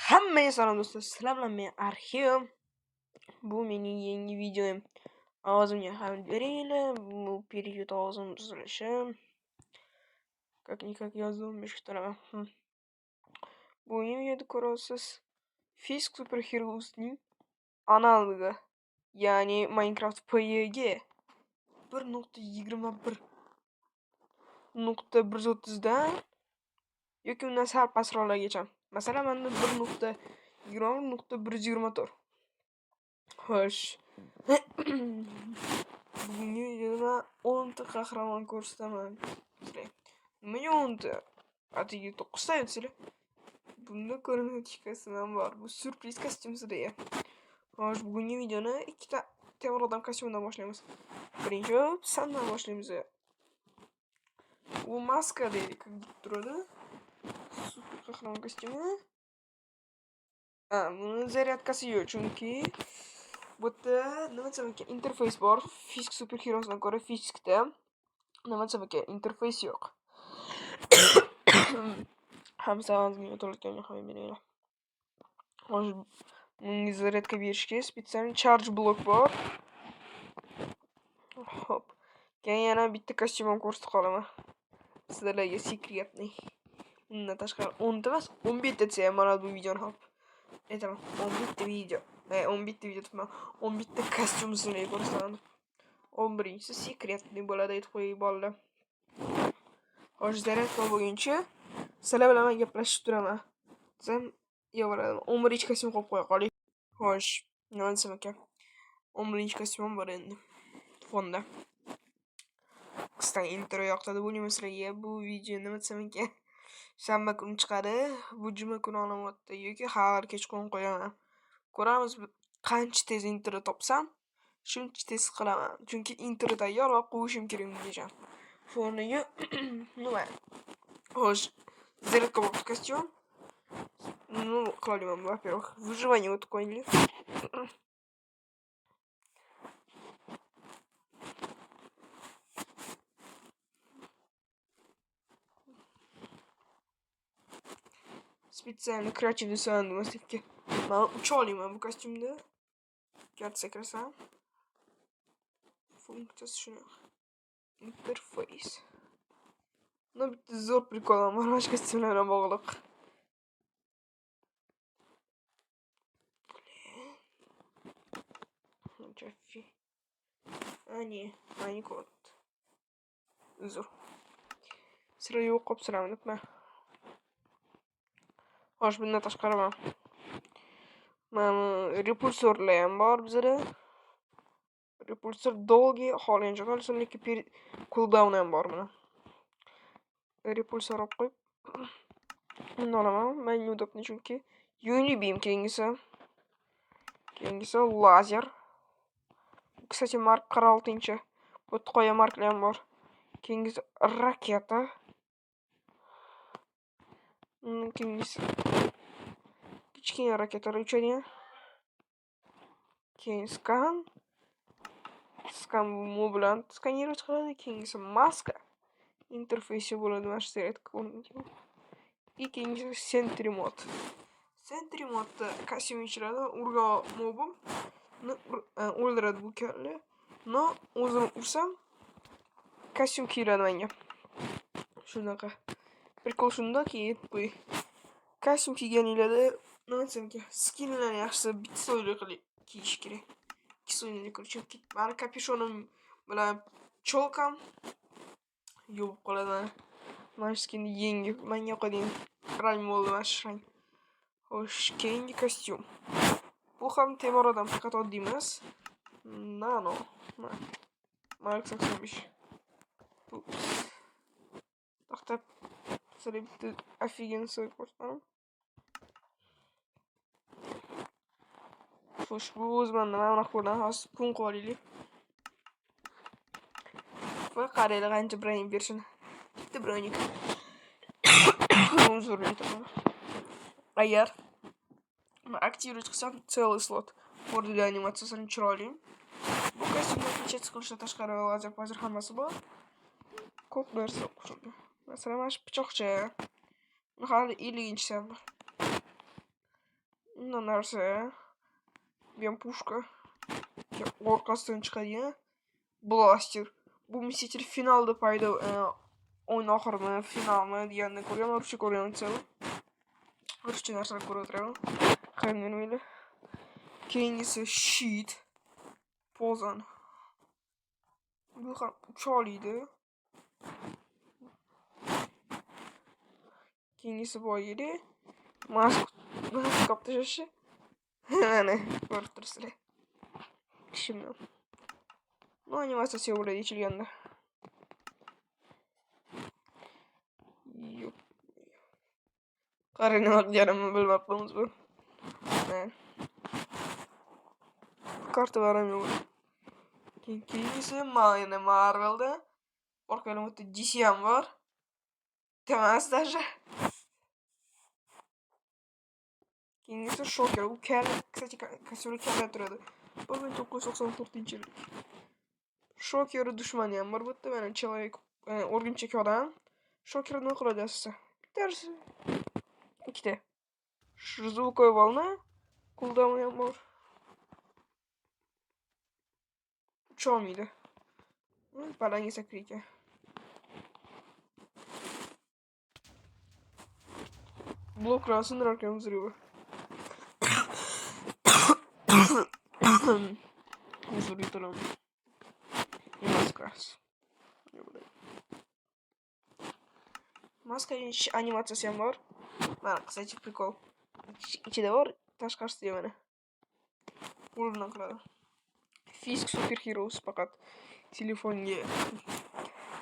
Hammaga salom do'stlar, sizlar bilan men Arxiv. Bu mening yangi videom. Ovozimga ham beringlar. Bu период ovozim tuzilishi. Как-никак yozdim, eshitiraman. Bu videoda ko'rasiz. Fisk Superheroes'ning analogi, ya'ni Minecraft PYG 1.21.130 dan yoki undan sal pastroqlargacha. Masalan, menda 1.20.124. Xo'sh. Bugungi videoda 10 ta qahramon ko'rsataman. Nimaga 10 ta? Atigi 9 ta etsizlar. Bunda ko'rinadigan kostyum bor. Bu syurpriz kostyum sizlarga. Xo'sh, bugungi videoni 2 ta temir odam kostyumidan boshlaymiz. Birinchi sandan boshlaymiz. Bu maska deylik, turadi. Super qahramon kostyumi. Buni zaryadkasi yo'q, chunki bu yerda nima desam ekan, interfeys bor. Fisk Superheroes'dan ko'ra Fiskda nima desam ekan, interfeys yo'q. Hamsa og'zimga to'latganga qo'yib beringlar. Hozir bunga zaryadka berishga spesial charge blok bor. Hop. Keyin yana bitta kostyum ko'rsatib qolaman. Sizlarga sekretni. Bundan tashqari 10 ta emas, 11 ta desam mana bu videoni hop. Aytaman, 11 ta video. 11 ta video tutma. 11 ta kostyum sizlarga ko'rsataman. 11-inchisi sekretni bo'ladi, aytib qo'ying bolalar. Hozir zaryadka bo'lguncha sizlar bilan gaplashib turaman. Sen yo'qoladi. 11-inchi kostyum qo'yib qo'ya qoling. Xo'sh, nima desam ekan? 11-inchi kostyum bor endi. Fonda. Qisqacha intro yoqtirdi bo'ling sizlarga. Bu video nima desam ekan? Shanba kuni chiqadi. Bu juma kuni olamoqda yoki har kechqurun qo'yaman. Ko'ramiz qancha tez intro topsam, shuncha tez qilaman. Chunki intro tayyor va qo'yishim kerak bungacha. Foniga nima? Xo'sh, zaryadka bor kostyum. Ну, кладем, во-первых, выживание вот такое. Специально креативный саунд мастерки. Учили мы в костюме. Кятся краса. Функция шина. Интерфейс. Ну, зор прикол, мараш костюмлар бог'liq. Джеффи. не код. Зор. Sıra yo'q qolib siramnibman. Xo'sh, bundan tashqari mana repulsorlar ham bor bizda. Repulsor dolgi xohlagancha qolsin, lekin cooldown ham bor mana. Repulsor olib qo'yib buni olaman. Menga udobni chunki Unibeam keyingisi lazer. Kстати, Mark 46-chi. Bu qo'ya marklar ham bor. Keyingisi raketa. Keyingisi kichkina raketalar uchadigan. Keyin skan bilan skanerga chiqaradi. Keyingisi maska. Interfeysi bo'ladi, mana shu zaryadka o'rnatilgan. Ikkinchisi sentry mod. Sentry modda kostyum ichiradi, urgan mobim o'ldiradi bu kalla. No, o'zim ursam kostyum kiyiladi menga. Shunaqa. Prikol shundaki, bu kostyum kiyganinglarda nima desam ekan, skinlarni yaxshisi bitta so'yli qilib kiyish kerak. Ikki so'yli chunki meni kapyushonim bilan cholkam yopib qoladi. Mana skinni yangi menga yoqadigan rang bo'ldi, mana shu rang. Xo'sh, keyingi kostyum. Bu ham temir odam, faqat oddiy emas. Nano. Mark 85. Taxta sizlarga bitta офигенный so'y ko'rsataman. Xo'sh, bu o'zimdan mana qo'ldan hozir kun qo'yaylik. Va qaranglar qancha brain berishini. Bitta braynik. Agar aktivировать qilsam целый slot. Mordali animatsiyasi chiroyli. Bu kostyumni kechasi qilishdan tashqari lazer hammasi bor. ko'p narsa o'qishadi. Masalan, mana shu pichoqcha. Buni hali 50-chi bor. Undan narsa. Bu ham pushka. Orqasidan chiqadigan blaster. Bu Msитель finalda paydo o'yin oxirimi, finalmi deganda ko'rganman, ruscha ko'rgan desam. Ruscha narsalar ko'rib o'tiraman. Qanday mayli. Keyingisi sheet. Pozan. Bu ham ucholiydi. Keyingisi boyidi. Maskot tashashi. Mana, ko'rib turibsizlar. Ishimni. Bu animatsiya bo'ladi ichilganda. Yo'q. Qarang nima qilganimni bilmabmiz bu. Kartalar ham yo'q. Keyingisi mana Marvelda. Orqadan o'tib DC ham bor. Temas даже. Keyingisi Shocker. U kстати, kostyumli kalla turadi. 1994-yil. Shocker dushmani ham bor. Bu yerda mana человек, o'rgimchak odam. Shocker nima qiladi aslida? Bittasi. Ikkita. Звуковой волна. Cooldown ham bor. Ucholmaydi. Palangi sakriyka. Bloklarni sindirarkan взрывы. Huzur yutiraman. Maskasi. Maskaning animatsiyasi ham bor. Mana qisqacha prikol. Ichida bor, tashqarisida mana. Qo'ldan qiladi. Fisk Super Heroes faqat telefonga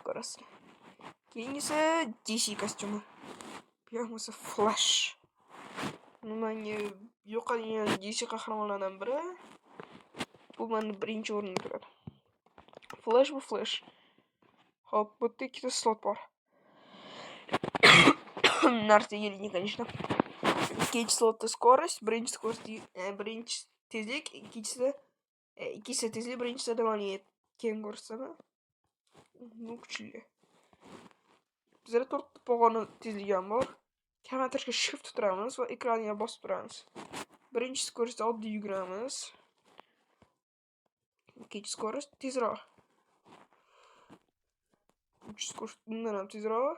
ko'rasiz. Keyingisi DC kostyumi. Bu ham Flash. Menga yoqadigan DC qahramonlardan biri. Bu meni birinchi o'rinda turadi. Flash bu Flash. Hop, bu yerda ikkita slot bor. Narsa yelini, конечно. Ikkinchi slotda скорость, birinchi tezlik, ikkisi tezlik, birinchisi davomiyat. Keyin ko'rsatma. Bu kuchli. Bizda 4 pog'ona tezligi ham bor. Kamerga shift turamiz va ekranga bosib turamiz. Birinchi скорость oddiy yuguramiz. Ikkinchi скорость tezroq. Uchinchi скорость bundan ham tezroq.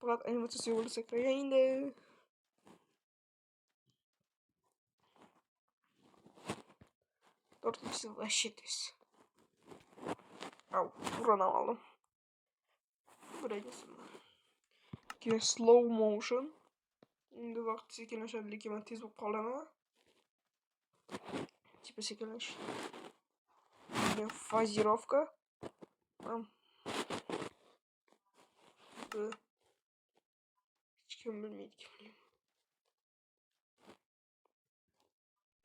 Faqat animatsiya bo'lsa endi. To'rtinchisi вообще tez. Au, uranam oldim. Birinchisi. Keyin slow motion. Endi vaqt sekinlashadi, lekin men tez bo'lib qolaman. Типа sekinlash. Фазировка. Hech kim bilmaydi.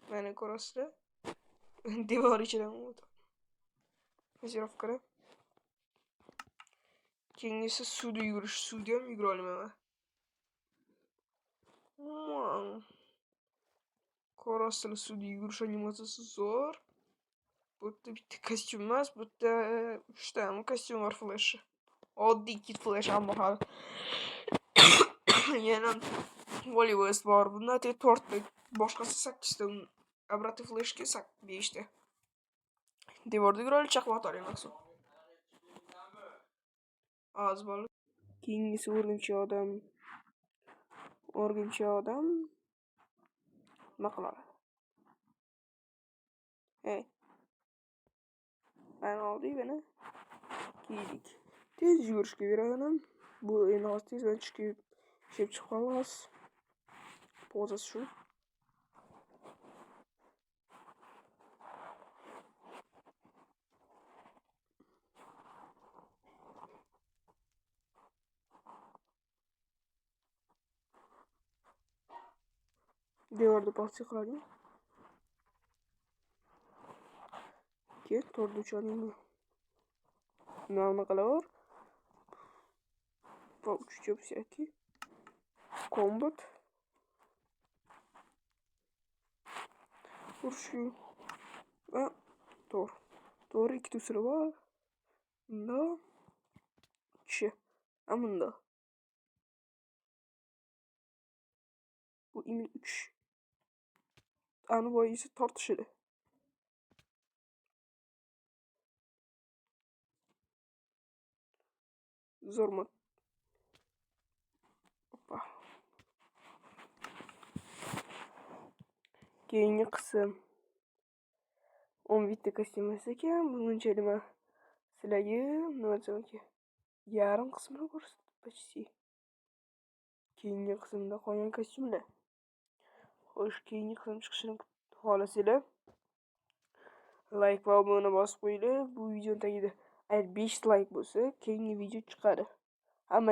Mana ko'rasizlar. Devor ichidan o'tadi. Фазировка. Keyingisi suvda yugurish. Suvda ham yugura olmayman. Ko'rasizlar, suvda yugurish animatsiyasi zo'r. Bu yerda bitta kostyum emas, bu yerda 3 ta kostyum bor Flash. Oddiy kit Flash ham bor. Yana Volleyball bor. Bunda 4 ta, boshqasi 8 ta. Обратный Flashga 5 ta. Devorda yugurib chaqmoq olyapman. Az bor. Keyingisi o'rgimchak odam. Nima qiladi? Mana oldik buni. Kiydik. Tez yugurishga beraman. Bu endi hozir tezdan chiqib qolamiz. Pozasi shu. Devorda passiv qiladi. Keyin to'rtinchi o'rinda nima qilaver? Получится combat. Urshu. Va to'g'ri ikkita usuli bor. Bunda tortishi. Amunda. Bu email 3. Ani boisi tortishidi. Zo'rmi? Hoppa. Keyingi qism 10 bitta kostyum ekan, bunchalik men sizlarga nima desam ekan, yarim qismini ko'rsatdim почти. Keyingi qismda qolgan kostyumlar. Xo'sh, keyingi qism chiqishini xohlasanglar, like va obuna bosib qo'yinglar. Bu video tagida agar 5 like bo'lsa, keyingi video chiqadi. Hamma